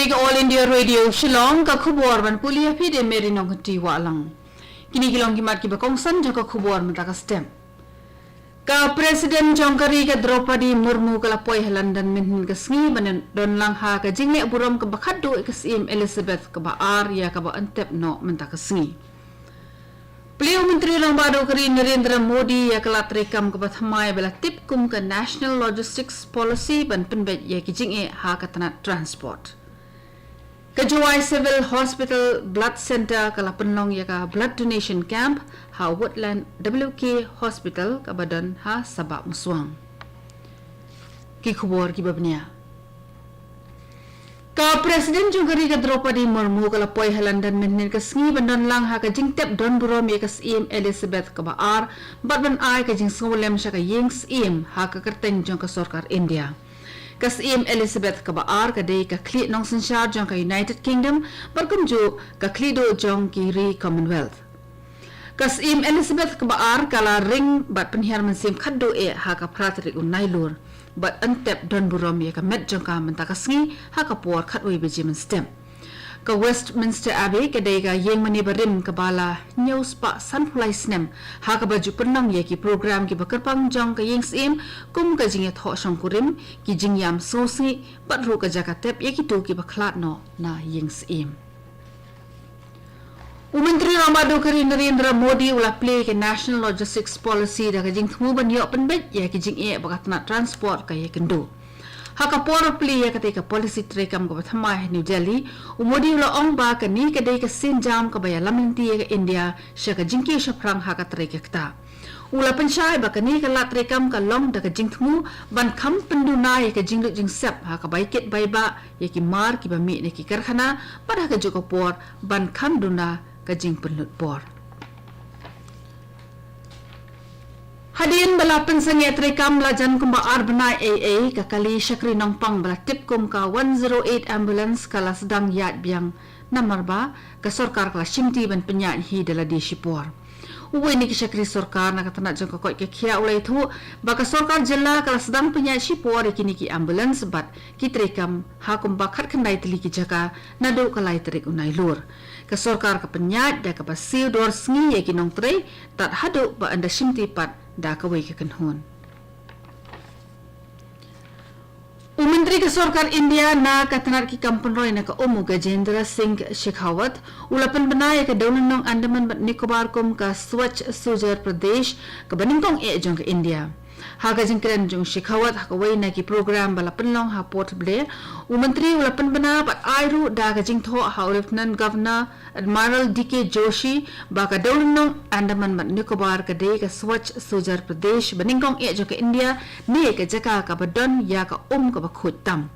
Kadai ka All India Radio Shillong ka khubor ban pulia phi de meri nong ti wa lang. Kini kilong ki mat ki ba kongsan jo ka khubor man ta ka stem. Ka President Jongkari ka Draupadi Murmu ka lapoi London min ka sngi ban don lang ha ka jingle burom ka bakhadu ka sim Elizabeth ka ba ar ya ka ba antep no man ta ka sngi. Beliau Menteri Long Badu Kari Narendra Modi ya kelat rekam ke bathamai bela tip kum ke National Logistics Policy ban penbet ya kijing ha katanat transport. Kejuai Civil Hospital Blood Center kala penlong ya ka blood donation camp ha Woodland WK Hospital ka badan ha Sabak Muswang. Ki khubor ki babnia. Ka Presiden Jongkari ka Draupadi Murmu ka lapoi London min ka sngi bandon lang ha ka jingtep don burom ya ka sim Elizabeth ka baar bat ban ai ka jing sngolem sha ka yings im ha ka kerteng jong ka sarkar India. Ka sim Elizabeth ka baar ka dei ka kli nong sanshar jong ka United Kingdom barkum jo ka klido jong ki ri Commonwealth. Ka sim Elizabeth ka baar kala ring bat penhiar mensim khaddo ha ka pratri unai lur. But antep don burom ya ka met jongka mentaka sngi ha ka por khatoi beji men stem ka Westminster Abbey ka dei ka yeng mani barim ka bala news pa sanfulai snem ha ka baju penang ya ki program ki bakarpang jong ka yeng sim kum ka jinge tho song kurim ki jingyam sosi bat ru ka jakatep ya ki tu ki bakhlat no na yeng sim. Menteri Long Badu Kari Narendra Modi ulah play ke National Logistics Policy dah kajing temu ban yok penbet ya kajing bakatna transport kaya kendu. Haka por play ya ketika policy trekam ke bathamai New Delhi, Modi ulah ong ba ke ni kedai ke sinjam ke baya laminti ke India sya kajing ki syaprang haka trek kta. Ulah pensyai ba ke ni ke lat trekam ke long dah kajing temu ban kam penduna ya kajing luk jing sep haka baikit baiba ya ki mar ki bami ne ki karkhana pada ke joko por ban kam duna kajing penlut por. Hadirin bala pensengi trekam lajan kumba arbnai AA kakali syakri nongpang bala tip kum ka 108 ambulance kala sedang yat biang namar ba ka sarkar kala shimti ban penyat hi dala di shipor. Uwe ni ki syakri sarkar na katanak jong kakoi ke kia ulai tu baka sarkar jela kala sedang penyat shipor kini ki ambulance bat ki trekam ha kumba khat khandai teli ki jaka nadu kalai trek unai lur. Ka sarkar ka penyat da ka pasiu dor sngi ya ki nong trei tat hadu ba anda shimti pat da ka wei ka kanhun. Menteri ke sarkar India na katanar ki kampunroi na ka Gajendra Singh Shekhawat ulapan benai ka daunan nong Andaman bat Nicobar kum ka Swachh Sujar Pradesh ka baningkong jong ka India. Haga jingkren jong Shekhawat haka wei na ki program bala penlong ha Port Blair Menteri ulapan bena bat airu da ka jingtho ha Lieutenant Governor Admiral DK Joshi ba ka daunan nong Andaman bat Nicobar ka dei ka Swachh Sujar Pradesh baningkong jong ka India ni ka jaka ka badon ya ka ka bakhut tam.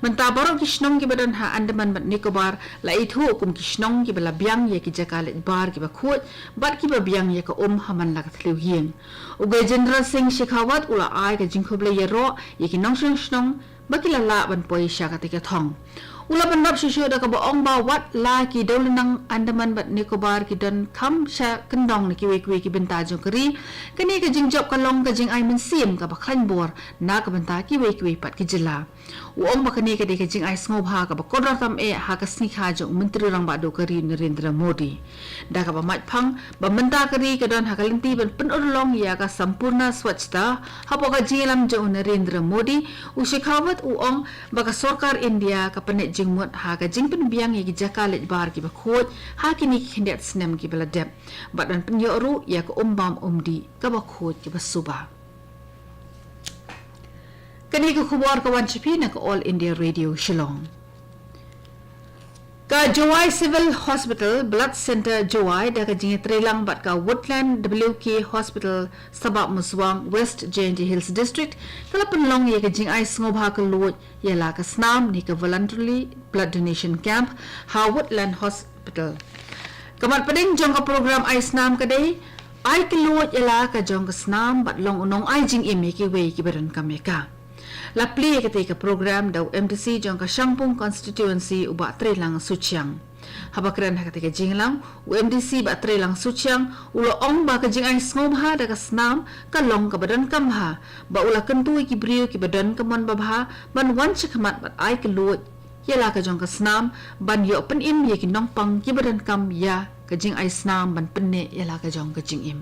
Mentabaro kishnong ki badan ha Andaman bat Nicobar la itu kum kishnong ki bala biang ya ki jaka let bar ki bakhut bat ki ba biang ya ka haman la ka thliu hieng. Gajendra Singh Shekhawat ula ai ka jingkhoble ya ro ya ki nong shnong bakila la ban poi sha ka tika thong. Ula pandap shishu da ka baong ba wat la ki daulanang Andaman bat Nicobar ki dan kam sha kendong ni ki wei ki benta jongkari kani ka jingjop ka long ka jing ai men sim ka bakhan bor na ka benta ki wei pat ki jela. Uong bakani ka de ka jing ai sngop ha ka bakodar tam ha ka sni kha jong Menteri Long Badu Kari Narendra Modi. Da ka ba mat phang ba menta kari ka don ha ka lenti ban penurlong ya ka sampurna swachhta ha po ka jilam jong Narendra Modi u Shekhawat uong ba ka sarkar India ka panet jingmut ha ka jing penbiang ya ki jaka let bar ki bakhot ha kini ki khindet snem ki bala dep badan penyoru ya ka bam umdi ka bakhot ki basuba. Kani ka khubor ka wan chipi na ka All India Radio Shillong. Ka Jowai Civil Hospital Blood Center Jowai da ka jinge trelang bat ka Woodland WK Hospital Sabak Muswang West JNT Hills District kala penlong ya ka jing ai sngoba ka lot ya la ka snam ni ka voluntary blood donation camp ha Woodland Hospital. Kamat peding jong ka program ai snam ka dei ai ka lot ya la ka jong ka snam bat long unong ai jing ime ki wei ki baran ka meka. La play ketika program daw MTC jong ka Shangpung constituency uba trelang Suchiang. Habakran ketika jinglang UMDC ba trelang Suchiang ulo ong ba ka jing ai ngomha da ka snam ka long ka badan kamha ba ula kentu ki brio ki badan ka man babha ban wan chakmat bat ai ka luot ialah ka jong ka snam ban yo pen im ye ki nong pang ki badan kam ya ka jing ai snam ban penne ialah ka jong ka jing im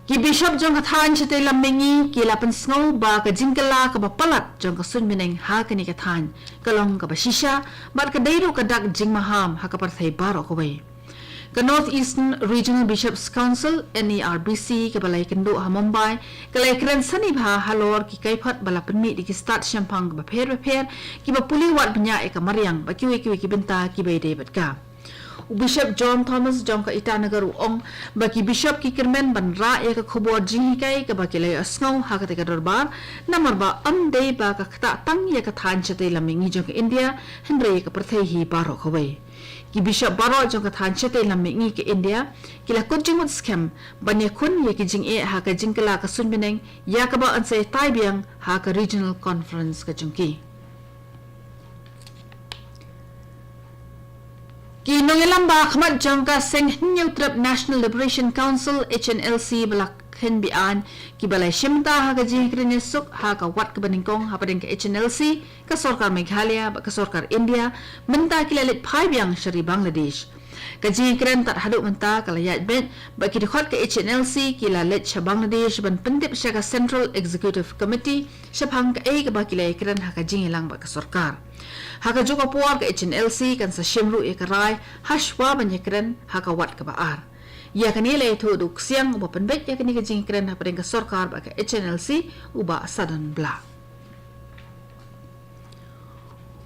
ki bishop jong ka than chate lamengi ki la pen sngo ba ka jingkala ka ba palat jong ka sun mineng ha ka ni ka than ka long ka ba shisha bat ka deiru ka dak jing maham ha ka par thai baro ko bai ka North Eastern Regional Bishops Council NERBC ka balai kendo ha Mumbai ka lai kren sani bha halor ki kaiphat bala penmi di ki start champang ba pher ki ba puli wat bnya e ka mariang ba kiwi ki binta ki bai de bat ka Bishop John Thomas jong ka Itanagar ong ba ki bishop ki kirmen ban ra e ka khobor jing kai ka ba ki lai asngau ha ka te ka darbar namar ba ande ba ka khata tang ye ka than chate lamingi jong ka India henre ka prathai hi baro khawai ki bishop baro jong ka than chate lamingi ke India ki la kun jing scam banya kun ye ki jing e ha ka jing kala ka sun bineng ya ka ba an sai tai biang ha ka regional conference ka jong ki ki nongelam ba khmat jong ka seng new trap National Liberation Council HNLC balak khen bi an ki balai shimta ha ka jing krene suk ha ka wat ka baningkong ha padeng ka HNLC ka sarkar Meghalaya ba ka sarkar India menta ki lalit phai biang shari Bangladesh ka jing kren tat hadu menta ka layat bet ba ki dikhot ka HNLC ki lalit sha Bangladesh ban pendip sha ka Central Executive Committee sha phang ka e ka ba ki lai kren ha ka jing lang ba ka sarkar haka juga puar ka HNLC kan sa shimru e karai hashwa banyakren haka wat ka baar ya kanile thu duk siang uba penbet ya kani ka jingkren ha padeng ka sarkar ba ka HNLC uba sadan bla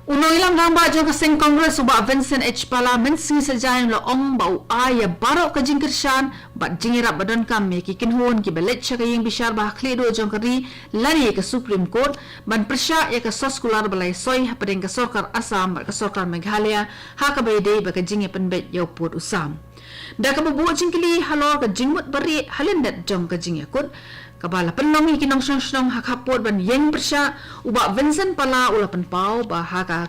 uno ilang ramba jo ka sing congress uba Vincent H Parliament sing sajayan lo ong ba aya baro ka jingkirshan ba jingira badan kam me ki kinhon ki belet cha ka ying bishar ba khledo jong kari lari ka Supreme Court ban persya ya ka soskular balai soi ha padeng ka sarkar Assam ba ka sarkar Meghalaya ha ka bayde ba ka jinge penbet yo put usam da ka bubu jingkili halor ka jingmut bari halendat jong ka jinge kut kabala penlong iki nong song hak hapot ban yeng persya uba Vincent pala ula penpau ba haka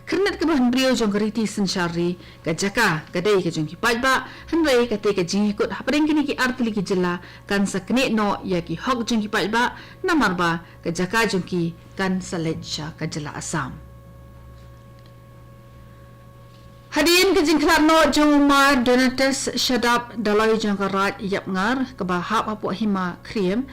kernet ke bahan brio jong keriti sensyari ka jaka kadai ke jong ki pajba henrai ka te ka jing ikut hapadeng kini ki artili ki jela kan sakne no ya ki hok jong ki pajba namar ba ka jaka jong ki kan saletsha ka jela Assam Hadirin ke jingklat no jong ma donatus shadap dalai jong ka raj yap ngar ka ba hap apu hima kriem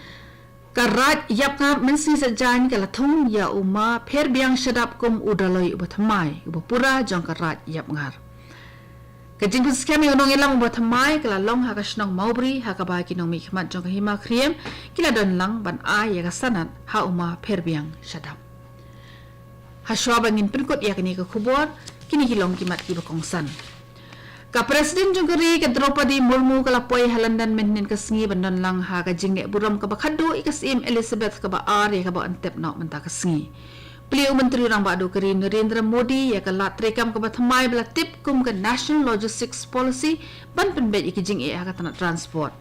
ka raj yap ngar mensi sajan ka lathung ya uma pher biang shadap kum udalai ubathamai ubapura jong ka raj yap ngar ka jingpus kami unong ilang ubathamai ka long ha ka snong maubri ha ka ba kinong mi khmat jong ka hima kriem kila don lang ban a ya ka sanat ha uma pher biang shadap haswa bangin perkut ya kini ka khubor kini hilong kimat ki bakongsan ka presiden jungkari ka Draupadi Murmu kala poi halandan menen ka sngi bandon lang ha ka jingne buram ka bakhado ikasim Elizabeth ka ba ar ya ka ba antep no menta ka sngi beliau menteri rang badu kari Narendra Modi ya ka lat rekam ka ba thamai bla tip kum ka National Logistics Policy ban penbet iki jing e ha ka tanat transport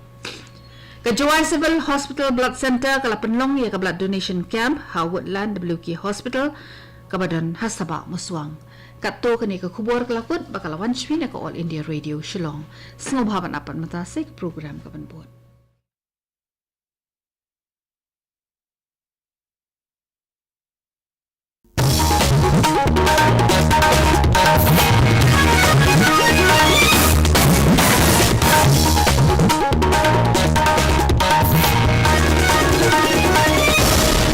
ka Jawai Civil Hospital Blood Center kala penlong ya ka blood donation camp ha Woodland WK Hospital ka badan hasaba muswang Kato kani ka khubor kelakut bakalawan shwina ka All India Radio Shillong. Sengobhaban apat matasik program ka banbuat.